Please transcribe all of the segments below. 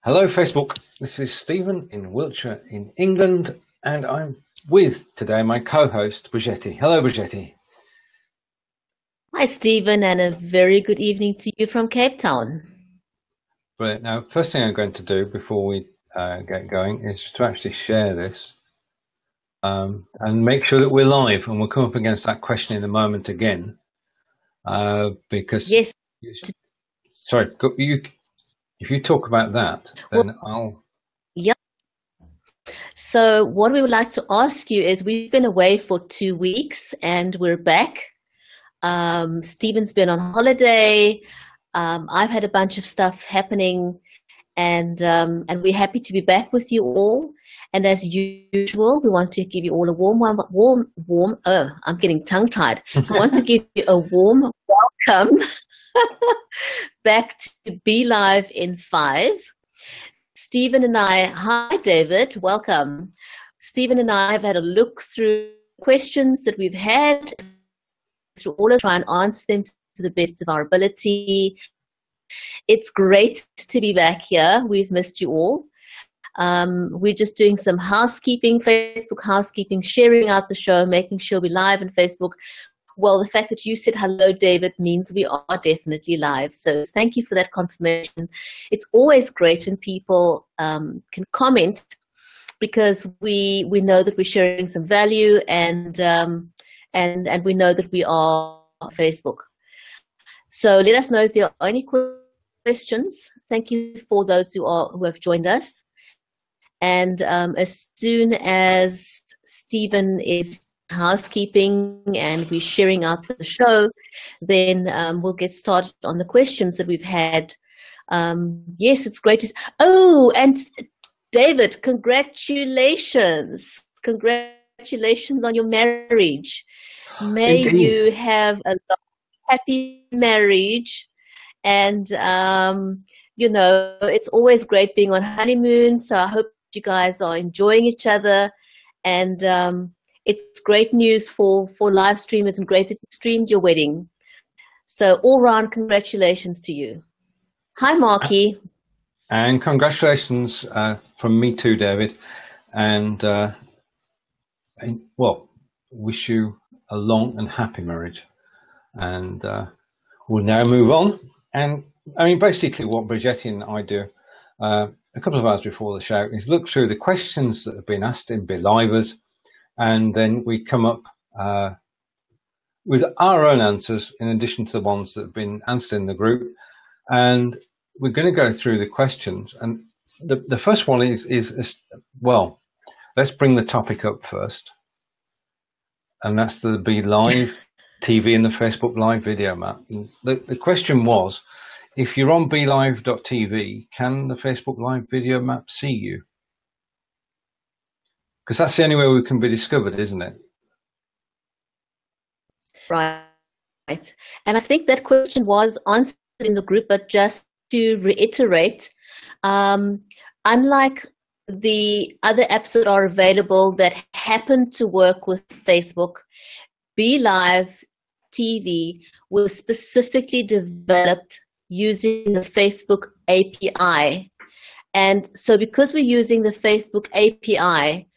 Hello Facebook, this is Stephen in Wiltshire in England, and I'm with today my co-host Bridgetti. Hello Bridgetti. Hi, Stephen, and a very good evening to you from Cape Town. Brilliant. Now, first thing I'm going to do before we get going is to actually share this and make sure that we're live, and we'll come up against that question in a moment again because Yes. Sorry, if you talk about that, then I'll... Yeah. So what we would like to ask you is, we've been away for 2 weeks and we're back. Stephen's been on holiday. I've had a bunch of stuff happening, and we're happy to be back with you all. And as usual, we want to give you all a warm. I'm getting tongue-tied. We want to give you a warm welcome back to BeLive in 5. Stephen and I, hi David, welcome. Stephen and I have had a look through questions that we've had, through all of try and answer them to the best of our ability. It's great to be back here. We've missed you all. We're just doing some housekeeping, Facebook housekeeping, sharing out the show, making sure we're live on Facebook. Well, the fact that you said hello, David, means we are definitely live. So thank you for that confirmation. It's always great when people can comment, because we know that we're sharing some value, and we know that we are on Facebook. So let us know if there are any questions. Thank you for those who have joined us. And as soon as Stephen is housekeeping and we're sharing out the show, then we'll get started on the questions that we've had. Yes, it's great to... Oh, and David, congratulations. Congratulations on your marriage. May Indeed. you have a happy marriage. And, you know, it's always great being on honeymoon. So I hope you guys are enjoying each other. And it's great news for live streamers, and great that you streamed your wedding. So all round congratulations to you. Hi, Marky. And congratulations from me too, David. And well, wish you a long and happy marriage. And we'll now move on. And I mean, basically what Bridgetti and I do a couple of hours before the show is look through the questions that have been asked in BeLivers, and then we come up with our own answers in addition to the ones that have been answered in the group. And we're going to go through the questions. And the first one is well, let's bring the topic up first. And that's the BeLive TV and the Facebook Live video map. The question was, if you're on BeLive.tv, can the Facebook Live video map see you? Because that's the only way we can be discovered, isn't it? Right. And I think that question was answered in the group, but just to reiterate, unlike the other apps that are available that happen to work with Facebook, BeLive TV was specifically developed using the Facebook API. And so because we're using the Facebook API,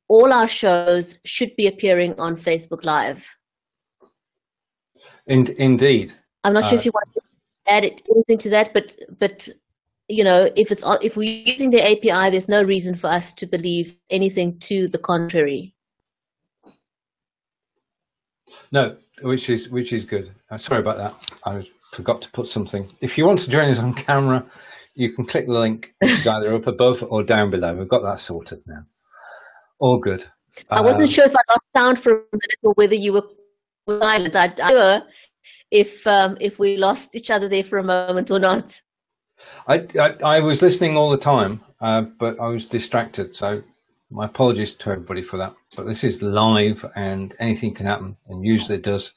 all our shows should be appearing on Facebook Live. Indeed. I'm not sure if you want to add anything to that, but you know, if we're using the API, there's no reason for us to believe anything to the contrary. No, which is good. Sorry about that. I forgot to put something. If you want to join us on camera, you can click the link. It's either up above or down below. We've got that sorted now. All good. I wasn't sure if I lost sound for a minute or whether you were silent. I don't know if we lost each other there for a moment or not. I was listening all the time, but I was distracted. So my apologies to everybody for that. But this is live, and anything can happen, and usually it does.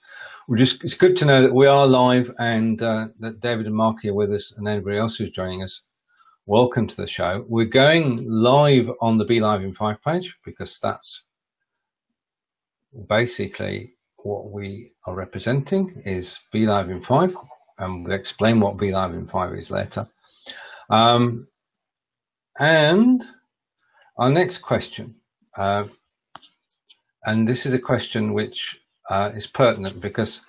It's good to know that we are live, and that David and Mark are with us, and anybody else who's joining us. Welcome to the show. We're going live on the BeLive in 5 page, because that's basically what we are representing is BeLive in 5, and we'll explain what BeLive in 5 is later. And our next question, and this is a question which is pertinent because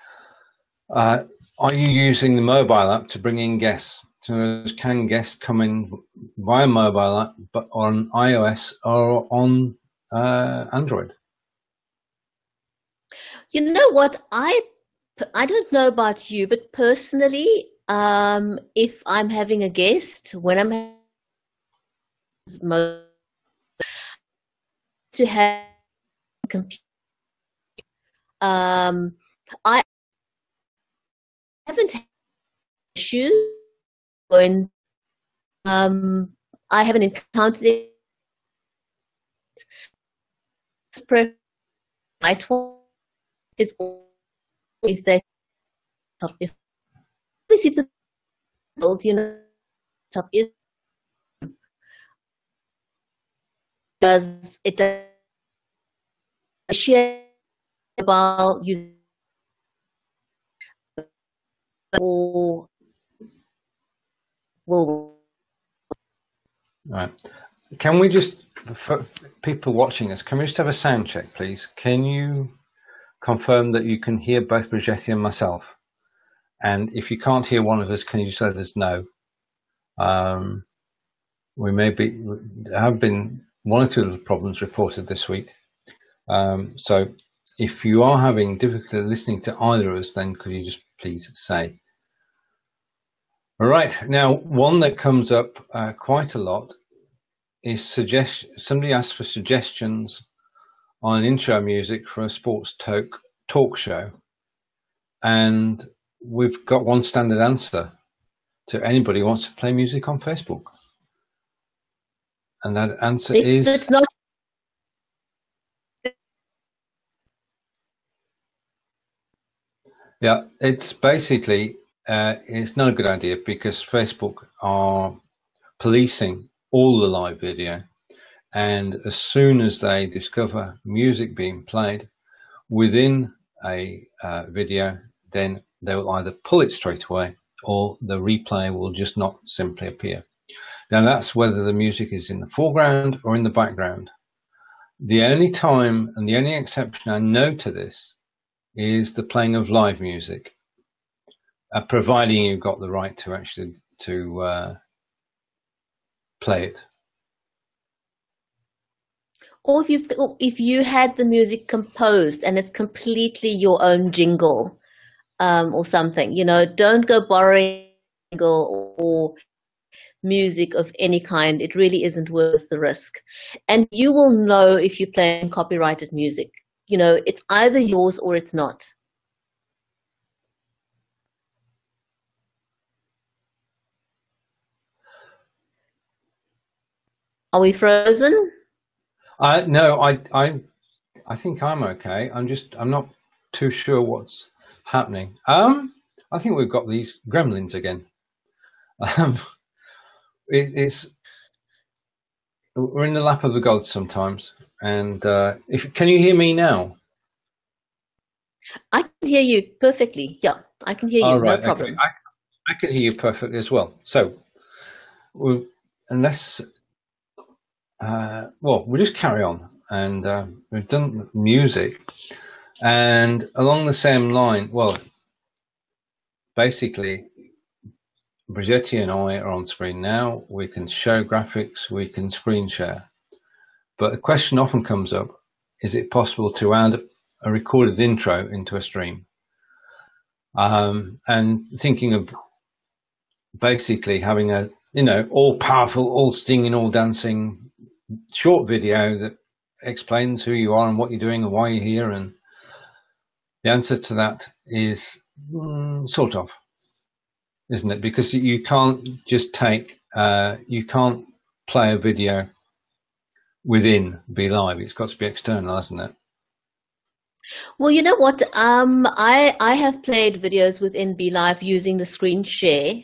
are you using the mobile app to bring in guests? So can guests come in via mobile app, but on iOS or on Android? You know what? I don't know about you, but personally, if I'm having a guest, when I'm to have a computer, I haven't had issues when I haven't encountered it. My is if they if it's a build, you know, top is does it does share about you or will. Right. Can we just, for people watching us, can we just have a sound check, please? Can you confirm that you can hear both Bridgetti and myself? And if you can't hear one of us, can you just let us know? There have been one or two little problems reported this week. So if you are having difficulty listening to either of us, then could you just please say? All right. Now, one that comes up quite a lot is somebody asked for suggestions on intro music for a sports talk show, and we've got one standard answer to anybody who wants to play music on Facebook, and that answer is it's not. Yeah, it's basically it's not a good idea because Facebook are policing all the live video, and as soon as they discover music being played within a video, then they will either pull it straight away or the replay will just not simply appear. Now that's whether the music is in the foreground or in the background. The only time and the only exception I know to this is the playing of live music, providing you've got the right to actually play it. Or if you had the music composed and it's completely your own jingle, or something, you know, don't go borrowing jingle or music of any kind. It really isn't worth the risk. And you will know if you're playing copyrighted music. You know, it's either yours or it's not. Are we frozen? No, I think I'm okay. I'm not too sure what's happening. I think we've got these gremlins again. We're in the lap of the gods sometimes. And can you hear me now? I can hear you perfectly. Yeah, I can hear you. Right, No problem. okay. I can hear you perfectly as well. So, unless we'll just carry on, and we've done music, and along the same line, well, basically, Bridgetti and I are on screen now. We can show graphics, we can screen share, but the question often comes up: is it possible to add a recorded intro into a stream? And thinking of basically having a all powerful, all singing, all dancing short video that explains who you are and what you're doing and why you're here, and the answer to that is sort of, isn't it? Because you can't just you can't play a video within BeLive. It's got to be external, hasn't it? Well, you know what? I have played videos within BeLive using the screen share.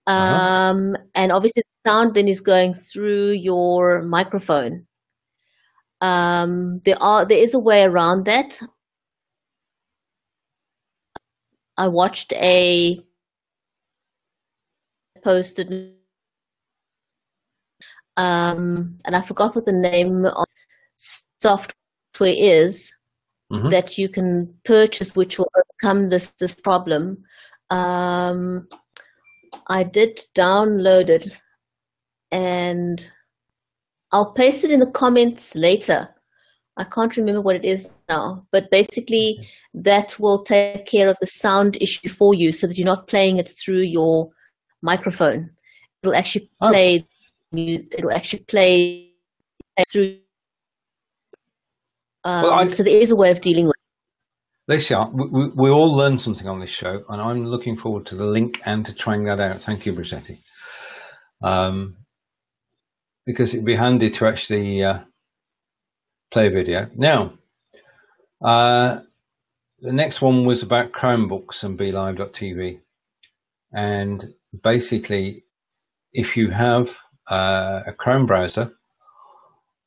And obviously the sound then is going through your microphone. There is a way around that. I watched a posted and I forgot what the name of software is that you can purchase, which will overcome this problem. I did download it, and I'll paste it in the comments later. I can't remember what it is now, but basically that will take care of the sound issue for you, so that you're not playing it through your microphone. It'll actually play. It'll actually play through. So there is a way of dealing with it. Alicia, we all learned something on this show, and I'm looking forward to the link and to trying that out. Thank you, Bridgetti. Because it'd be handy to actually play a video. Now, the next one was about Chromebooks and BeLive.tv. And basically, if you have a Chrome browser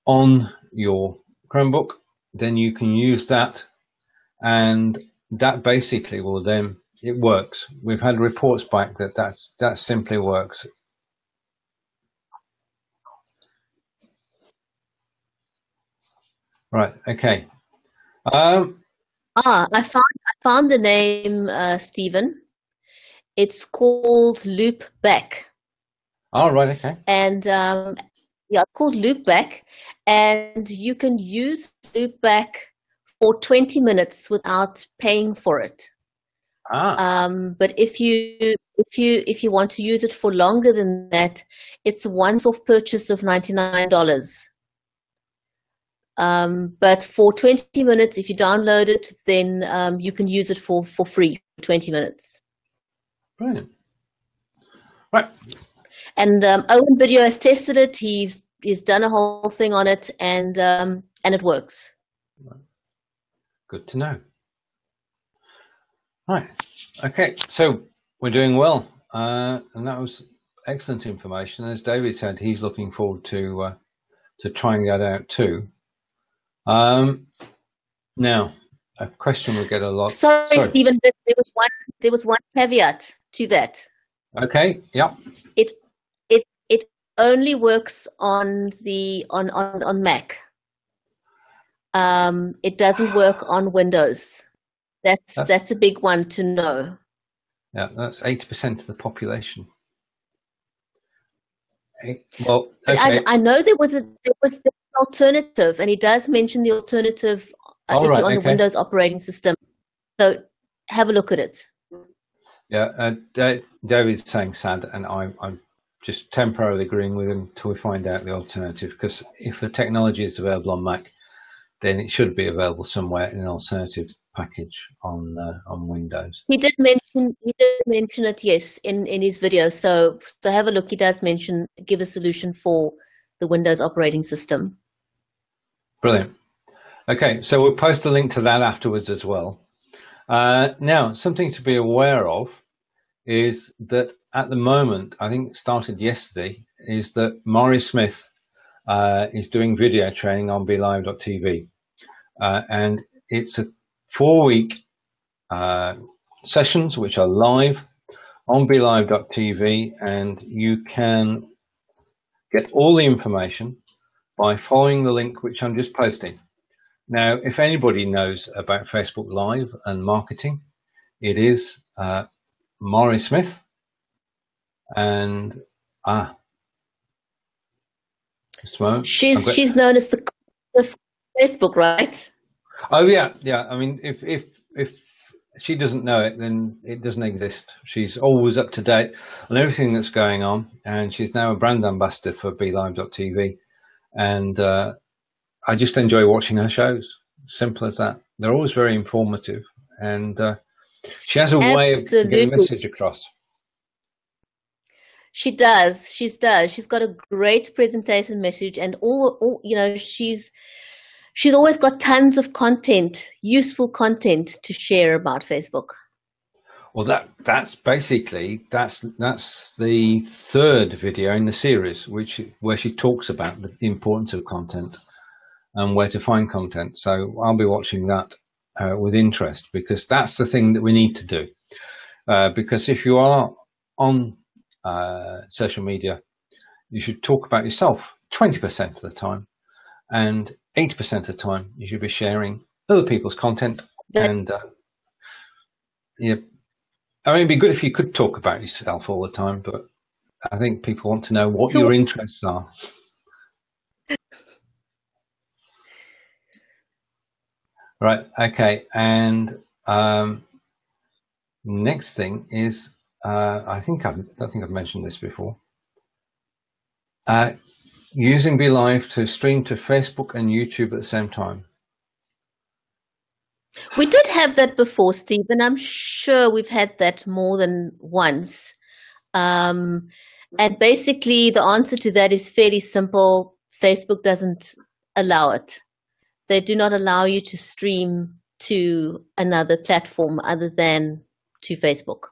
on your Chromebook, then you can use that, and that basically will then, it works. We've had reports back that simply works. Right, okay. I found the name, Stephen. It's called Loopback. Oh, right, okay. And yeah, it's called Loopback, and you can use Loopback for 20 minutes without paying for it. But if you want to use it for longer than that, it's a once-off purchase of $99. But for 20 minutes, if you download it, then you can use it for free for 20 minutes. Brilliant. Right. And Owen Video has tested it. He's done a whole thing on it, and it works. Good to know. Right. Okay. So we're doing well, and that was excellent information. As David said, he's looking forward to trying that out too. Now, a question we get a lot. Sorry, Stephen. There was one caveat to that. Okay. Yep. It only works on Mac. It doesn't work on Windows. That's a big one to know. Yeah, that's 80% of the population. Well, okay. I know there was an alternative, and he does mention the alternative on the Windows operating system. So have a look at it. Yeah, David's saying sad, and I'm just temporarily agreeing with him until we find out the alternative. Because if the technology is available on Mac, then it should be available somewhere in an alternative package on Windows. He did mention it, yes, in his video. So have a look. He does give a solution for the Windows operating system. Brilliant. Okay, so we'll post a link to that afterwards as well. Now, something to be aware of is that at the moment, I think it started yesterday, is that Maury Smith is doing video training on BeLive.tv. And it's a 4-week sessions which are live on BeLive.tv, and you can get all the information by following the link which I'm just posting. Now, if anybody knows about Facebook Live and marketing, it is Maury Smith, and just a moment. She's known as the Facebook, right? Oh yeah. I mean, if she doesn't know it, then it doesn't exist. She's always up to date on everything that's going on, and she's now a brand ambassador for BeLive.tv, and I just enjoy watching her shows. Simple as that. They're always very informative, and she has a way of getting a message across. She does. She's got a great presentation message, and all she's always got tons of content, useful content to share about Facebook. Well, that's basically that's the third video in the series, where she talks about the importance of content and where to find content. So I'll be watching that with interest, because that's the thing that we need to do. Because if you are on social media, you should talk about yourself. 20% of the time, and 80% of the time you should be sharing other people's content. And yeah, I mean, it'd be good if you could talk about yourself all the time, but I think people want to know what your interests are. Right. Okay. And next thing is, I don't think I've mentioned this before. Using BeLive to stream to Facebook and YouTube at the same time. We did have that before, Steve, and I'm sure we've had that more than once. And basically, the answer to that is fairly simple. Facebook doesn't allow it. They do not allow you to stream to another platform other than to Facebook.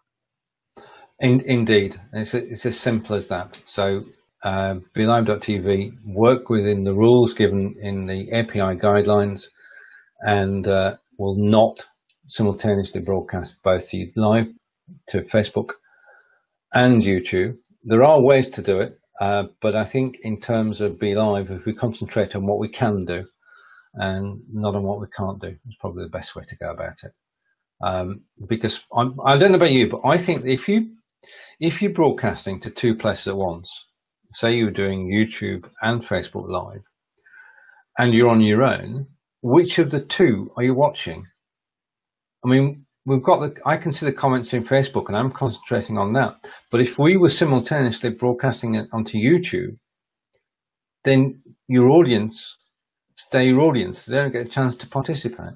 Indeed, it's as simple as that. So BeLive.tv work within the rules given in the API guidelines, and will not simultaneously broadcast both the live to Facebook and YouTube. There are ways to do it, but I think in terms of BeLive, if we concentrate on what we can do and not on what we can't do, it's probably the best way to go about it. Because I don't know about you, but I think if you're broadcasting to two places at once, say you're doing YouTube and Facebook Live, and you're on your own, which of the two are you watching? I mean, I can see the comments in Facebook, and I'm concentrating on that. But if we were simultaneously broadcasting it onto YouTube, then your audience stay your audience. They don't get a chance to participate.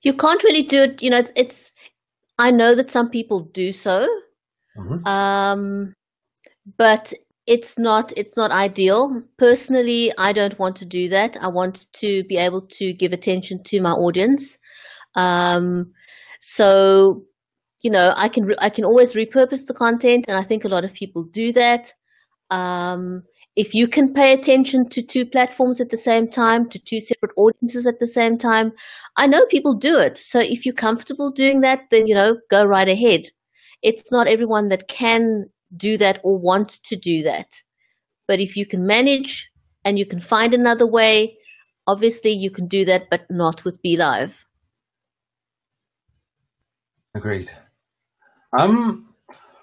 You can't really do it. You know, it's I know that some people do so, but it's not ideal. Personally, I don't want to do that. I want to be able to give attention to my audience. So, you know, I can always repurpose the content, and I think a lot of people do that. If you can pay attention to two platforms at the same time, to two separate audiences at the same time, I know people do it. So if you're comfortable doing that, then, you know, go right ahead. It's not everyone that can do that or want to do that. But if you can manage and you can find another way, obviously you can do that, but not with BeLive. Agreed.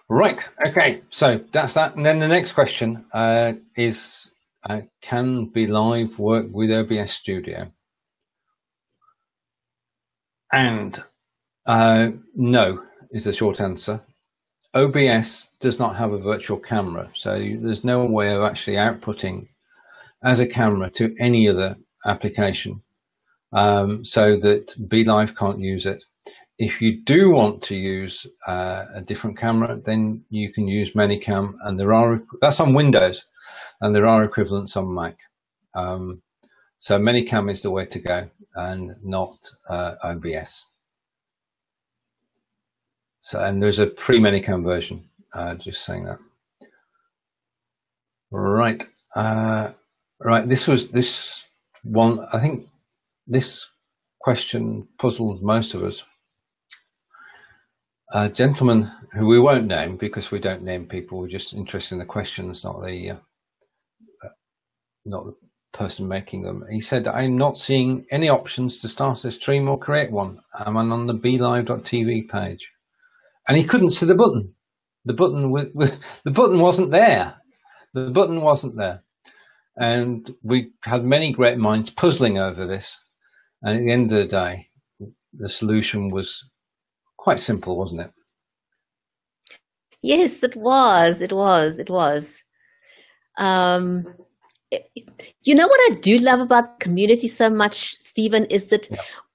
Right. Okay. So that's that. And then the next question is, can BeLive work with OBS Studio? And no is the short answer. OBS does not have a virtual camera, so there's no way of actually outputting as a camera to any other application, so that BeLive can't use it. If you do want to use a different camera, then you can use ManyCam, and that's on Windows, and there are equivalents on Mac. So ManyCam is the way to go, and not OBS. So, and there's a pre-ManyCam version. Just saying that. Right. Right. This one. I think this question puzzled most of us. A gentleman who we won't name, because we don't name people, we're just interested in the questions, not the person making them. He said, I'm not seeing any options to start a stream or create one. I'm on the BeLive.tv page. And he couldn't see the button. The button wasn't there. The button wasn't there. And we had many great minds puzzling over this. And at the end of the day, the solution was quite simple, wasn't it? Yes, it was. You know what I do love about the community so much, Stephen, is that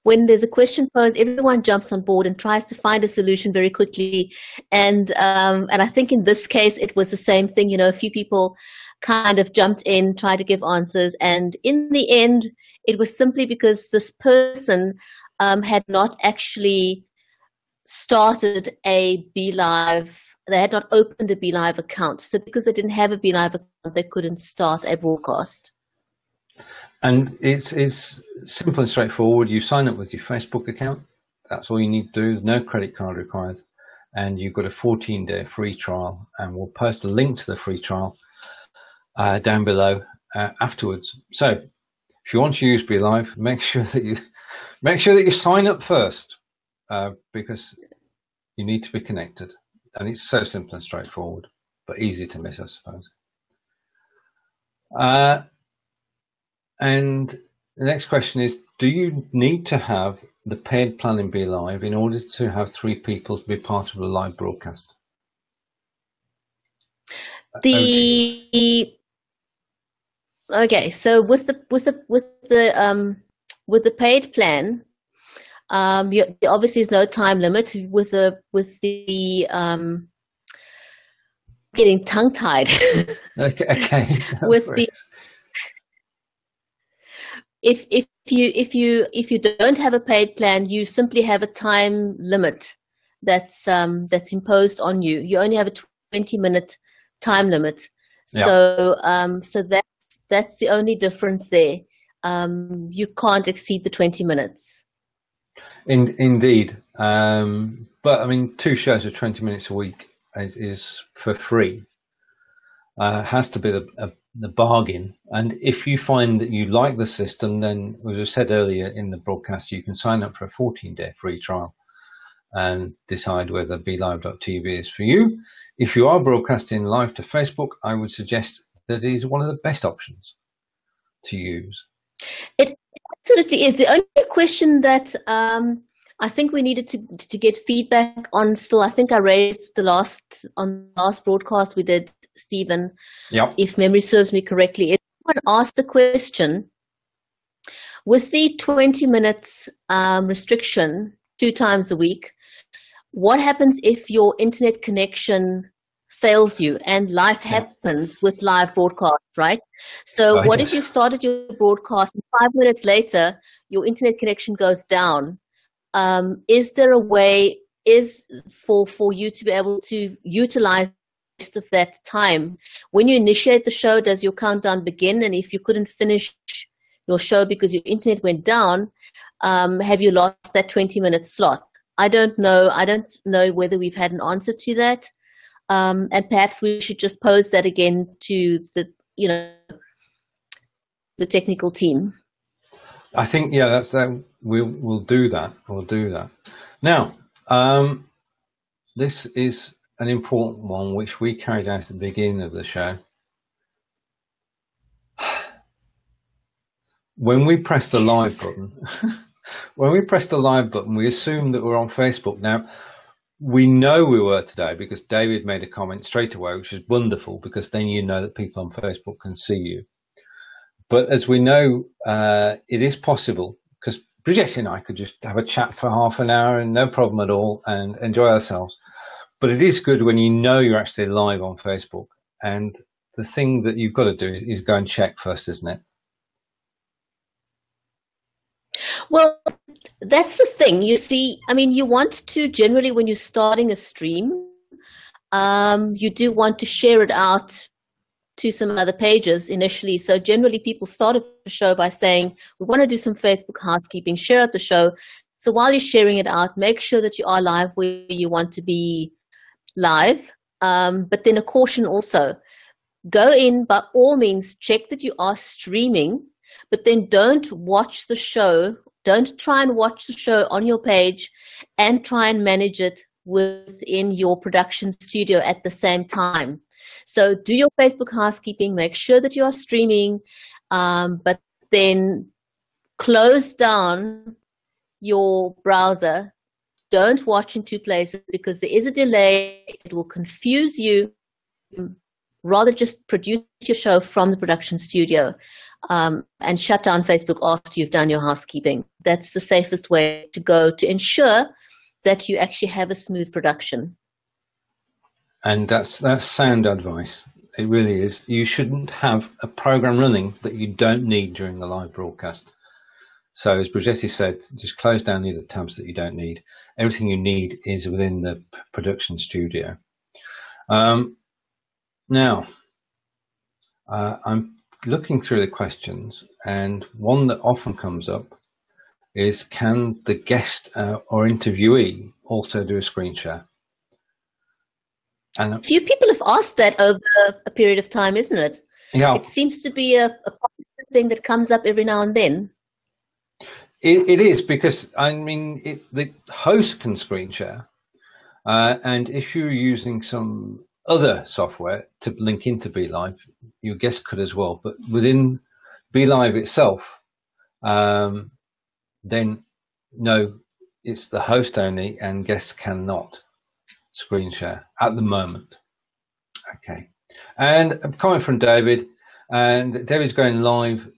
when there's a question posed, everyone jumps on board and tries to find a solution very quickly. And I think in this case, it was the same thing. You know, a few people kind of jumped in, tried to give answers. And in the end, it was simply because this person had not actually started a BeLive. They had not opened a BeLive account. So because they didn't have a BeLive account, they couldn't start a broadcast. And it's simple and straightforward. You sign up with your Facebook account. That's all you need to do. No credit card required. And you've got a 14-day free trial. And we'll post a link to the free trial down below afterwards. So if you want to use BeLive, make sure that you sign up first, because you need to be connected, and it's so simple and straightforward, but easy to miss, I suppose. And the next question is, do you need to have the paid plan in BeLive in order to have 3 people to be part of a live broadcast? Okay, so with the paid plan, there obviously is no time limit. With the getting tongue tied. Okay. With the if you don't have a paid plan, you simply have a time limit that's imposed on you. You only have a 20-minute time limit. Yeah. So that's the only difference there. You can't exceed the 20 minutes. Indeed. But I mean, 2 shows of 20 minutes a week is for free. Has to be the bargain. And if you find that you like the system, then, as I said earlier in the broadcast, you can sign up for a 14-day free trial and decide whether BeLive.tv is for you. If you are broadcasting live to Facebook, I would suggest that it is one of the best options to use. It absolutely is. The only question that I think we needed to get feedback on still, I think I raised on the last broadcast we did, Stephen, yep, if memory serves me correctly, is someone asked the question, with the 20 minutes restriction 2 times a week, what happens if your internet connection fails you? And life happens with live broadcast, right? So what if you started your broadcast and 5 minutes later your internet connection goes down? Is there a way for you to be able to utilize of that time? When you initiate the show, does your countdown begin? And if you couldn't finish your show because your internet went down, have you lost that 20-minute slot? I don't know. I don't know whether we've had an answer to that. And perhaps we should just pose that again to the technical team. I think, yeah, that's that. We'll do that. We'll do that. Now, this is an important one which we carried out at the beginning of the show. When we press the live button, we assume that we're on Facebook. Now, we know we were today because David made a comment straight away, which is wonderful, because then you know that people on Facebook can see you. But as we know, it is possible, because Bridgetti and I could just have a chat for half an hour and no problem at all and enjoy ourselves. But it is good when you know you're actually live on Facebook. And the thing that you've got to do is go and check first, isn't it? Well, that's the thing. You see, I mean, you want to generally, when you're starting a stream, you do want to share it out to some other pages initially. So generally people start the show by saying, we want to do some Facebook housekeeping, share out the show. So while you're sharing it out, make sure that you are live where you want to be live. But then a caution also, go in, by all means, check that you are streaming, but then don't watch the show. Don't try and watch the show on your page and try and manage it within your production studio at the same time. So do your Facebook housekeeping, make sure that you are streaming, but then close down your browser. Don't watch in 2 places because there is a delay. It will confuse you. Rather just produce your show from the production studio and shut down Facebook after you've done your housekeeping. That's the safest way to go to ensure that you actually have a smooth production. And that's sound advice. It really is. You shouldn't have a program running that you don't need during the live broadcast. So as Bridgetti said, just close down the tabs that you don't need. Everything you need is within the production studio. Now, I'm looking through the questions, and one that often comes up is, can the guest or interviewee also do a screen share? And a few people have asked that over a period of time, isn't it? Yeah, It seems to be a popular thing that comes up every now and then. it is, because I mean, the host can screen share, and if you're using some other software to link into BeLive, your guest could as well. But within BeLive itself, then no, it's the host only, and guests cannot screen share at the moment. Okay, and a comment from David, and David's going live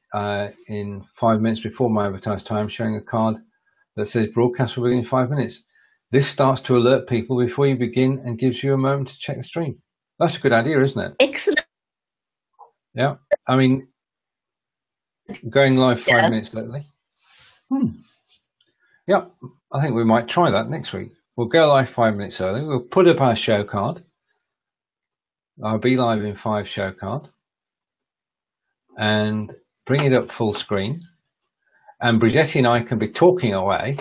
in 5 minutes before my advertised time, showing a card that says broadcast will begin in 5 minutes. This starts to alert people before you begin and gives you a moment to check the stream. That's a good idea, isn't it? Excellent. Yeah, I mean, going live 5 minutes lately. Yeah, I think we might try that next week. We'll go live 5 minutes early. We'll put up our show card, our BeLive in 5 show card, and bring it up full screen. And Bridgetti and I can be talking away,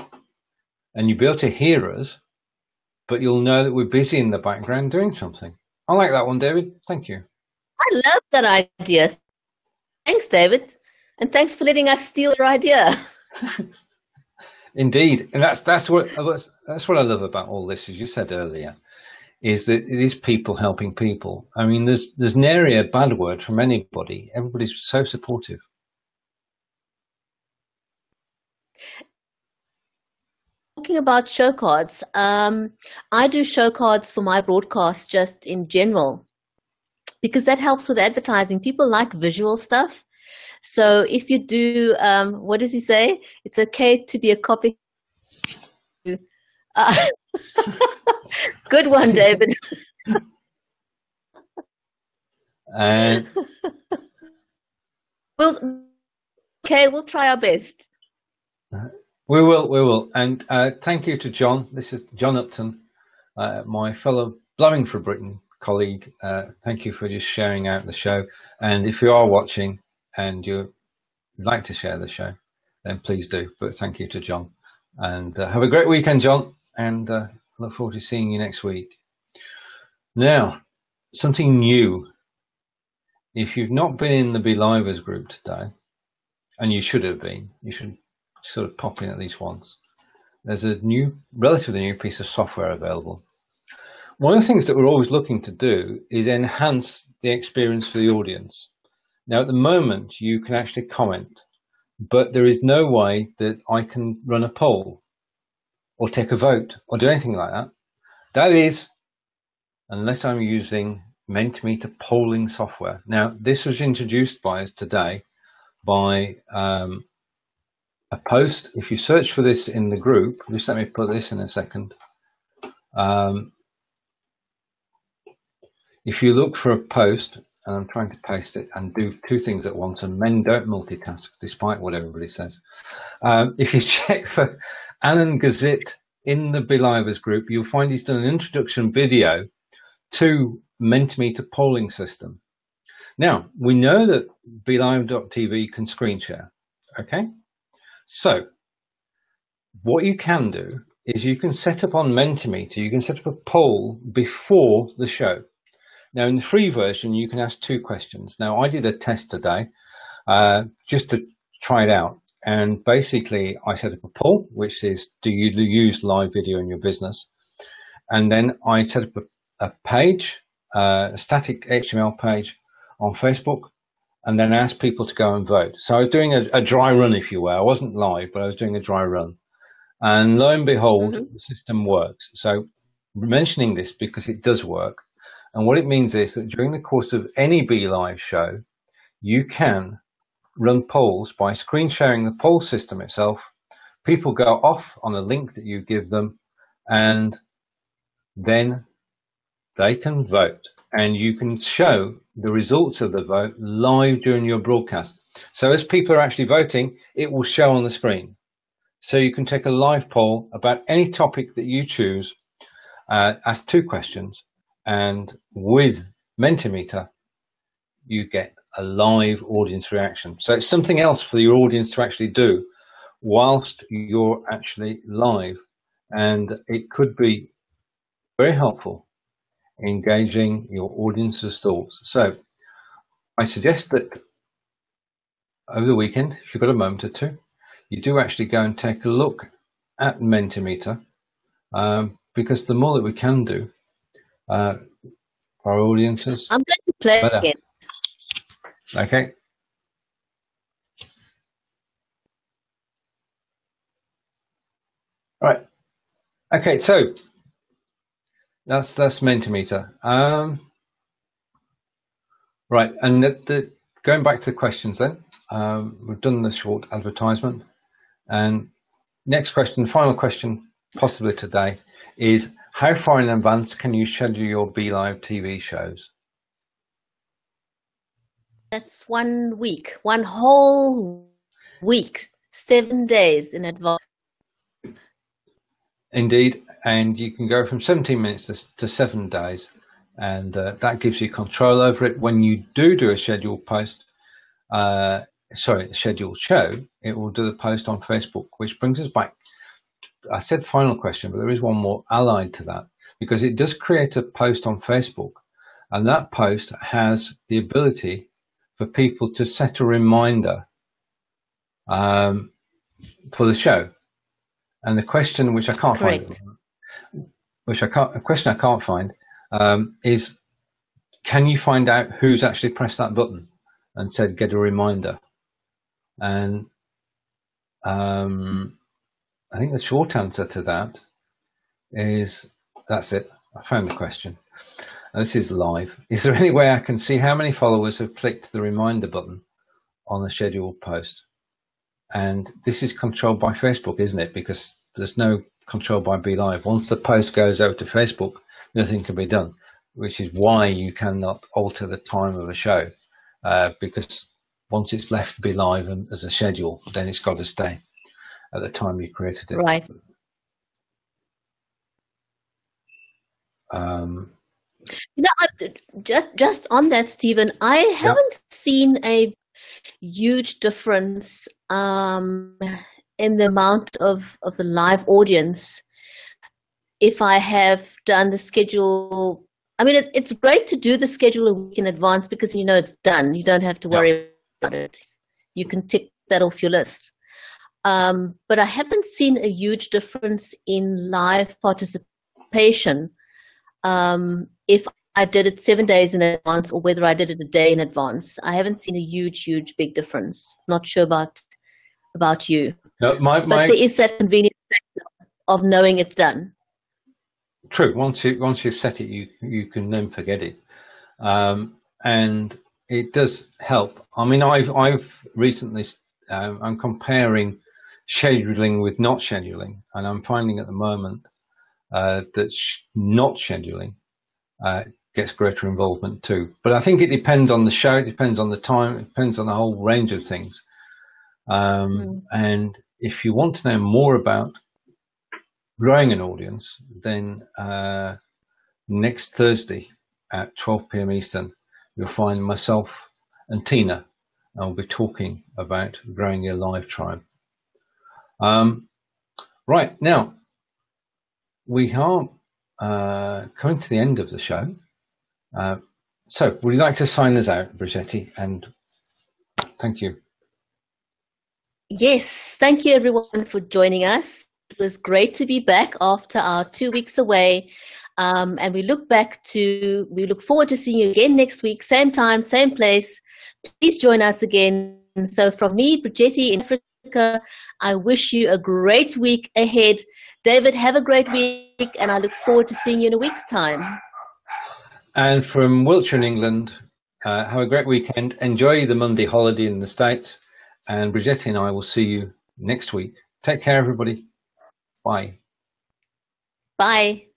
and you'll be able to hear us, but you'll know that we're busy in the background doing something. I like that one, David. Thank you. I love that idea. Thanks, David. And thanks for letting us steal your idea. Indeed. And that's what I love about all this, as you said earlier, is that it is people helping people. I mean, there's nary a bad word from anybody. Everybody's so supportive. Talking about show cards, I do show cards for my broadcast just in general, because that helps with advertising. People like visual stuff. So if you do, what does he say? It's okay to be a copy. Good one, David. And we'll try our best. We will. And thank you to John. This is John Upton, my fellow Blowing for Britain colleague. Thank you for just sharing out the show. And if you are watching and you'd like to share the show, then please do. But thank you to John. And have a great weekend, John. And look forward to seeing you next week. Now, something new. If you've not been in the BeLivers group today, and you should have been, you should sort of pop in at least once. There's a relatively new piece of software available. One of the things that we're always looking to do is enhance the experience for the audience. Now, at the moment, you can actually comment, but there is no way that I can run a poll or take a vote or do anything like that. That is, unless I'm using MentiMeter Polling software. Now, this was introduced by us today by a post. If you search for this in the group, just let me put this in a second. If you look for a post, and I'm trying to paste it and do two things at once, and men don't multitask despite what everybody says. If you check for Anand Gazit in the BeLivers group, you'll find he's done an introduction video to MentiMeter polling system. Now, we know that BeLive.tv can screen share, okay? So what you can do is you can set up on MentiMeter, you can set up a poll before the show. Now, in the free version, you can ask 2 questions. Now, I did a test today just to try it out. And basically, I set up a poll, which is, do you use live video in your business? And then I set up a page, a static HTML page on Facebook, and then asked people to go and vote. So I was doing a dry run, if you will. I wasn't live, but I was doing a dry run. And lo and behold, the system works. So mentioning this because it does work. And what it means is that during the course of any BeLive show, you can run polls by screen sharing the poll system itself. People go off on a link that you give them, and then they can vote. And you can show the results of the vote live during your broadcast. So as people are actually voting, it will show on the screen. So you can take a live poll about any topic that you choose, ask 2 questions, and with MentiMeter, you get a live audience reaction. So it's something else for your audience to actually do whilst you're actually live. And it could be very helpful engaging your audience's thoughts. So I suggest that over the weekend, if you've got a moment or two, you do actually go and take a look at MentiMeter, because the more that we can do for our audiences, I'm going to play better. again. Okay. All right. Okay, so that's MentiMeter. Right, and going back to the questions then, we've done the short advertisement, and next question, final question possibly today, is how far in advance can you schedule your BeLive TV shows? That's 1 week, one whole week, 7 days in advance. Indeed, and you can go from 17 minutes to 7 days, and that gives you control over it. When you do a scheduled post, a scheduled show, it will do the post on Facebook, which brings us back. I said final question, but there is one more allied to that, because it does create a post on Facebook, and that post has the ability for people to set a reminder for the show. And the question, which I can't Correct. find, a question I can't find, is, can you find out who's actually pressed that button and said get a reminder? And I think the short answer to that is, that's it. I found the question. And this is live. Is there any way I can see how many followers have clicked the reminder button on a scheduled post? And this is controlled by Facebook, isn't it? Because there's no control by BeLive. Once the post goes out to Facebook, nothing can be done, which is why you cannot alter the time of a show, because once it's left BeLive and as a schedule, then it's got to stay at the time you created it. Right. You know, just on that, Stephen, I haven't seen a huge difference in the amount of the live audience if I have done the schedule. I mean, it's great to do the schedule a week in advance because you know it's done. You don't have to worry about it. You can tick that off your list. But I haven't seen a huge difference in live participation if I did it 7 days in advance or whether I did it a day in advance. I haven't seen a huge big difference. Not sure about you. No, but there is that convenience of knowing it's done. True. Once you've set it, you can then forget it, and it does help. I mean, I've recently I'm comparing scheduling with not scheduling, and I'm finding at the moment that not scheduling gets greater involvement too. But I think it depends on the show, it depends on the time, it depends on a whole range of things. And if you want to know more about growing an audience, then next Thursday at 12 p.m. Eastern, you'll find myself and Tina, and we'll be talking about growing your live tribe. Right, now, we are coming to the end of the show. So would you like to sign us out, Bridgetti? And thank you. Yes, thank you everyone for joining us. It was great to be back after our 2 weeks away. And we look forward to seeing you again next week, same time, same place. Please join us again. So from me, Bridgetti in Africa, I wish you a great week ahead. David, have a great week, and I look forward to seeing you in a week's time. And from Wiltshire in England, have a great weekend. Enjoy the Monday holiday in the States. And Bridgetti and I will see you next week. Take care, everybody. Bye. Bye.